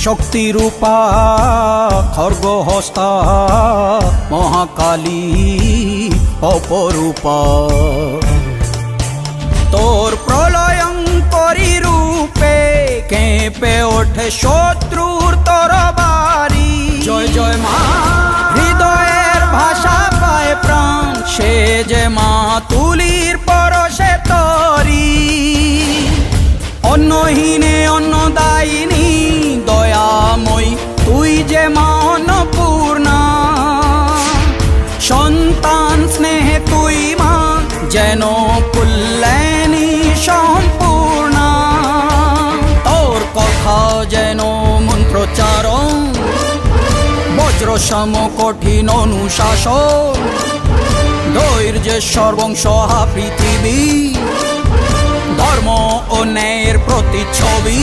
শক্তিরূপা খর্গহস্তা মহাকালী অপরূপা। তোর প্রলয়ঙ্করী রূপে কেঁপে ওঠে শত্রুর তরবারি। জয় জয় মা, হৃদয়ের ভাষা পায় প্রাণ, সে যে মা তুলির পরশে তরি। অন্নহীনে অন্নদায়িনী দয়াময়ী, তুই যে মা অন্নপূর্ণা। সন্তান স্নেহে তুই মা যেন কল্যাণী সম্পূর্ণা। তোর কথা যেন মন্ত্রোচ্চারণ, বজ্র সম কঠিন অনুশাসন। ধৈর্যেশ্বর বংশহা পৃথিবী, ধর্ম ও ন্যায়ের প্রতিচ্ছবি।